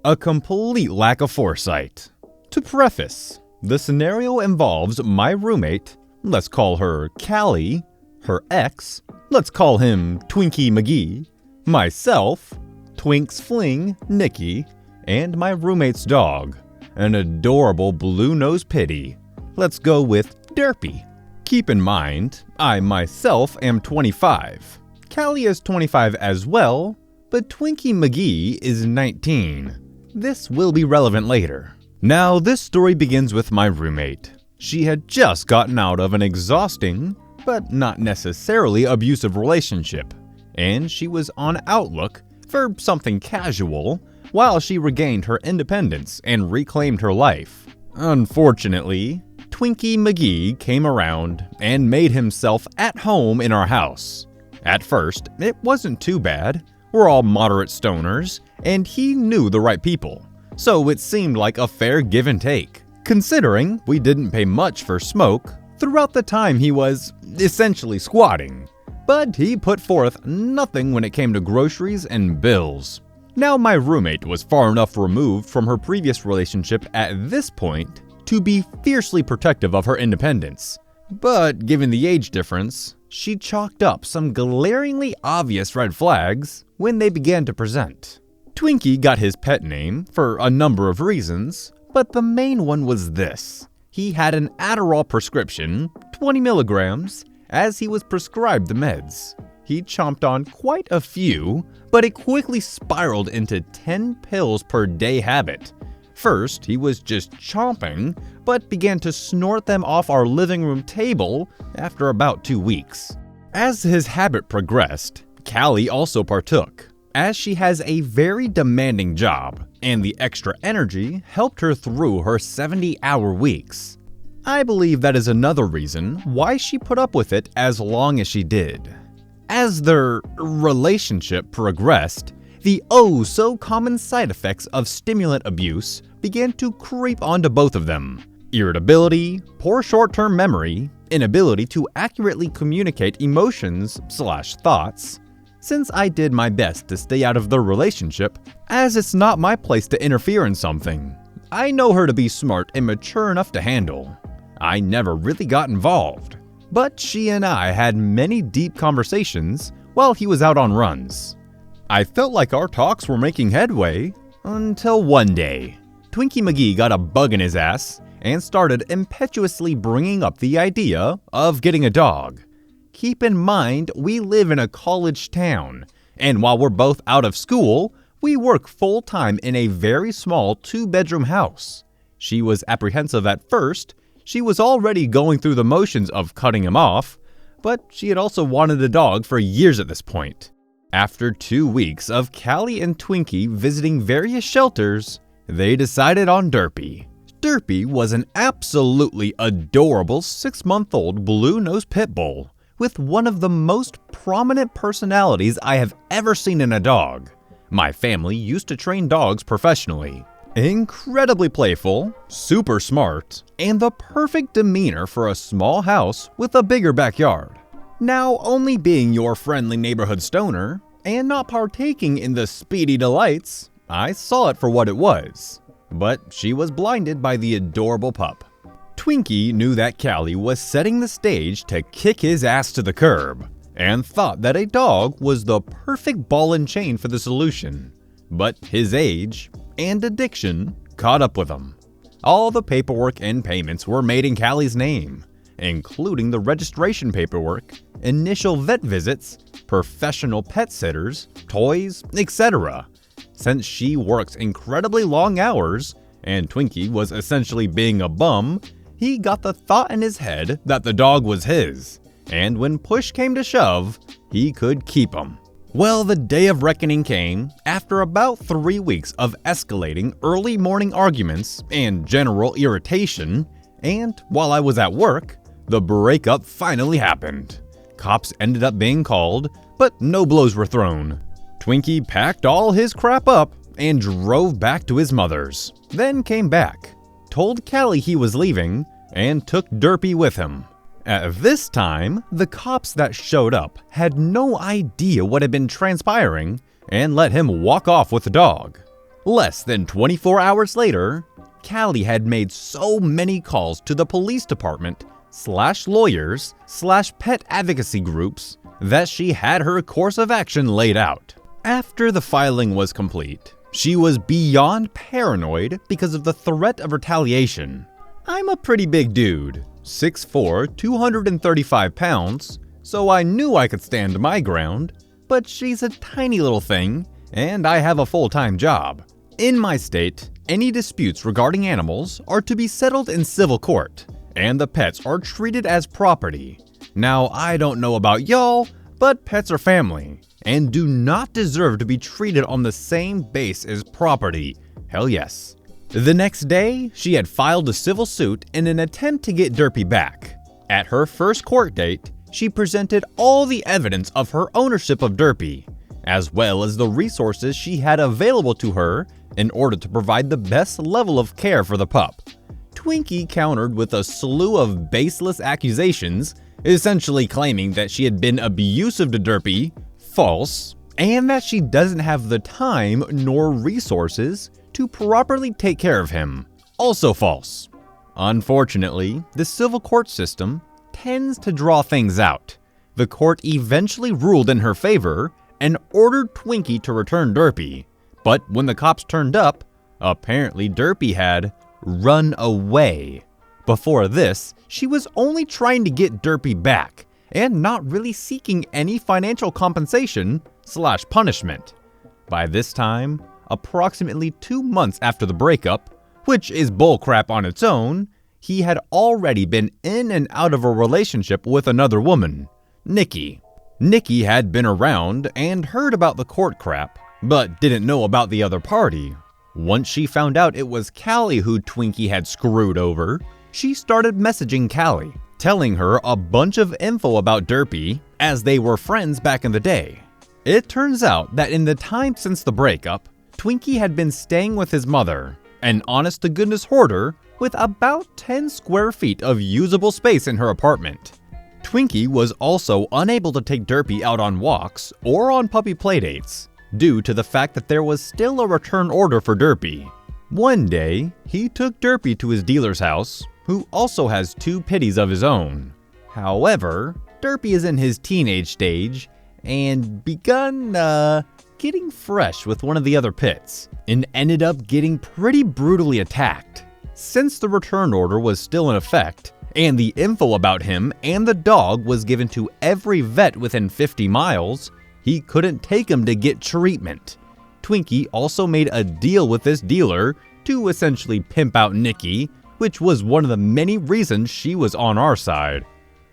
A complete lack of foresight. To preface, the scenario involves my roommate, let's call her Callie, her ex, let's call him Twinkie McGee, myself, Twink's Fling, Nikki, and my roommate's dog, an adorable blue-nosed pitty. Let's go with Derpy. Keep in mind, I myself am 25. Callie is 25 as well, but Twinkie McGee is 19. This will be relevant later. Now, this story begins with my roommate. She had just gotten out of an exhausting, but not necessarily abusive relationship, and she was on outlook for something casual while she regained her independence and reclaimed her life. Unfortunately, Twinkie McGee came around and made himself at home in our house. At first, it wasn't too bad. We're all moderate stoners, and he knew the right people, so it seemed like a fair give and take, considering we didn't pay much for smoke throughout the time he was essentially squatting. But he put forth nothing when it came to groceries and bills. Now, my roommate was far enough removed from her previous relationship at this point to be fiercely protective of her independence. But given the age difference, she chalked up some glaringly obvious red flags when they began to present. Twinkie got his pet name for a number of reasons, but the main one was this. He had an Adderall prescription, 20 milligrams, as he was prescribed the meds. He chomped on quite a few, but it quickly spiraled into 10 pills per day habit. First, he was just chomping, but began to snort them off our living room table after about 2 weeks. As his habit progressed, Callie also partook, as she has a very demanding job, and the extra energy helped her through her 70-hour weeks. I believe that is another reason why she put up with it as long as she did. As their relationship progressed, the oh-so-common side effects of stimulant abuse began to creep onto both of them. Irritability, poor short-term memory, inability to accurately communicate emotions/thoughts. Since I did my best to stay out of the relationship, as it's not my place to interfere in something, I know her to be smart and mature enough to handle. I never really got involved, but she and I had many deep conversations while he was out on runs. I felt like our talks were making headway until one day, Twinkie McGee got a bug in his ass and started impetuously bringing up the idea of getting a dog. Keep in mind, we live in a college town, and while we're both out of school, we work full-time in a very small 2-bedroom house. She was apprehensive at first. She was already going through the motions of cutting him off, but she had also wanted a dog for years at this point. After 2 weeks of Callie and Twinkie visiting various shelters, they decided on Derpy. Derpy was an absolutely adorable 6-month-old blue-nosed pit bull with one of the most prominent personalities I have ever seen in a dog. My family used to train dogs professionally. Incredibly playful, super smart, and the perfect demeanor for a small house with a bigger backyard. Now, only being your friendly neighborhood stoner and not partaking in the speedy delights, I saw it for what it was. But she was blinded by the adorable pup. Twinkie knew that Callie was setting the stage to kick his ass to the curb, and thought that a dog was the perfect ball and chain for the solution. But his age and addiction caught up with him. All the paperwork and payments were made in Callie's name, including the registration paperwork, initial vet visits, professional pet sitters, toys, etc. Since she works incredibly long hours, and Twinkie was essentially being a bum, he got the thought in his head that the dog was his, and when push came to shove, he could keep him. Well, the day of reckoning came after about 3 weeks of escalating early morning arguments and general irritation, and while I was at work, the breakup finally happened. Cops ended up being called, but no blows were thrown. Twinkie packed all his crap up and drove back to his mother's, then came back, told Callie he was leaving, and took Derpy with him. At this time, the cops that showed up had no idea what had been transpiring and let him walk off with the dog. Less than 24 hours later, Callie had made so many calls to the police department / lawyers / pet advocacy groups that she had her course of action laid out. After the filing was complete, she was beyond paranoid because of the threat of retaliation. I'm a pretty big dude, 6'4", 235 pounds, so I knew I could stand my ground, but she's a tiny little thing, and I have a full-time job. In my state, any disputes regarding animals are to be settled in civil court, and the pets are treated as property. Now, I don't know about y'all, but pets are family, and do not deserve to be treated on the same base as property. Hell yes. The next day, she had filed a civil suit in an attempt to get Derpy back. At her first court date, she presented all the evidence of her ownership of Derpy, as well as the resources she had available to her in order to provide the best level of care for the pup. Twinkie countered with a slew of baseless accusations, essentially claiming that she had been abusive to Derpy, false, and that she doesn't have the time nor resources to properly take care of him, also false. Unfortunately, the civil court system tends to draw things out. The court eventually ruled in her favor and ordered Twinkie to return Derpy, but when the cops turned up, apparently Derpy had run away. Before this, she was only trying to get Derpy back and not really seeking any financial compensation / punishment. By this time, approximately 2 months after the breakup, which is bullcrap on its own, he had already been in and out of a relationship with another woman, Nikki. Nikki had been around and heard about the court crap, but didn't know about the other party. Once she found out it was Callie who Twinkie had screwed over, she started messaging Callie, telling her a bunch of info about Derpy, as they were friends back in the day. It turns out that in the time since the breakup, Twinkie had been staying with his mother, an honest-to-goodness hoarder with about 10 square feet of usable space in her apartment. Twinkie was also unable to take Derpy out on walks or on puppy playdates, due to the fact that there was still a return order for Derpy. One day, he took Derpy to his dealer's house, who also has 2 pitties of his own. However, Derpy is in his teenage stage and begun, getting fresh with one of the other pits, and ended up getting pretty brutally attacked. Since the return order was still in effect, and the info about him and the dog was given to every vet within 50 miles, he couldn't take him to get treatment. Twinkie also made a deal with this dealer to essentially pimp out Nikki, which was one of the many reasons she was on our side.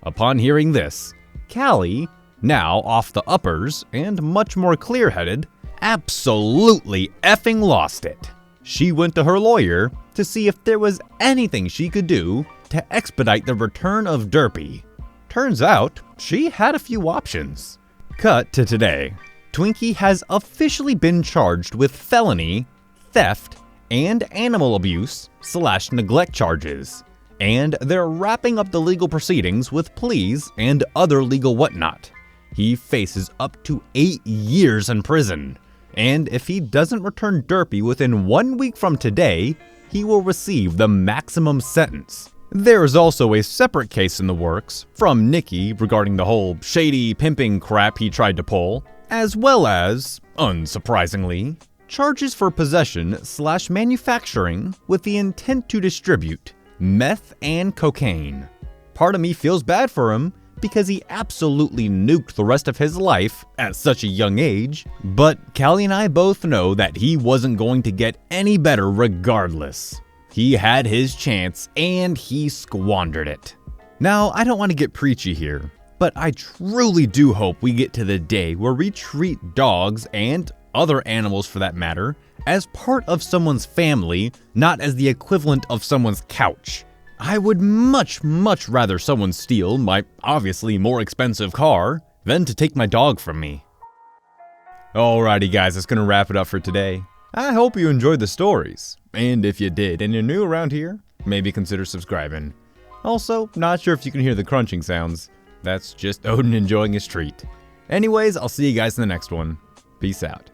Upon hearing this, Callie, now off the uppers and much more clear-headed, absolutely effing lost it. She went to her lawyer to see if there was anything she could do to expedite the return of Derpy. Turns out, she had a few options. Cut to today. Twinkie has officially been charged with felony, theft, and animal abuse / neglect charges, and they're wrapping up the legal proceedings with pleas and other legal whatnot. He faces up to 8 years in prison, and if he doesn't return Derpy within 1 week from today, he will receive the maximum sentence. There is also a separate case in the works from Nikki regarding the whole shady pimping crap he tried to pull, as well as, unsurprisingly, charges for possession / manufacturing with the intent to distribute meth and cocaine. Part of me feels bad for him because he absolutely nuked the rest of his life at such a young age, but Callie and I both know that he wasn't going to get any better regardless. He had his chance and he squandered it. Now, I don't want to get preachy here, but I truly do hope we get to the day where we treat dogs, and other animals for that matter, as part of someone's family, not as the equivalent of someone's couch. I would much rather someone steal my obviously more expensive car than to take my dog from me. Alrighty guys, that's gonna wrap it up for today. I hope you enjoyed the stories, and if you did and you're new around here, maybe consider subscribing. Also, not sure if you can hear the crunching sounds. That's just Odin enjoying his treat. Anyways, I'll see you guys in the next one. Peace out.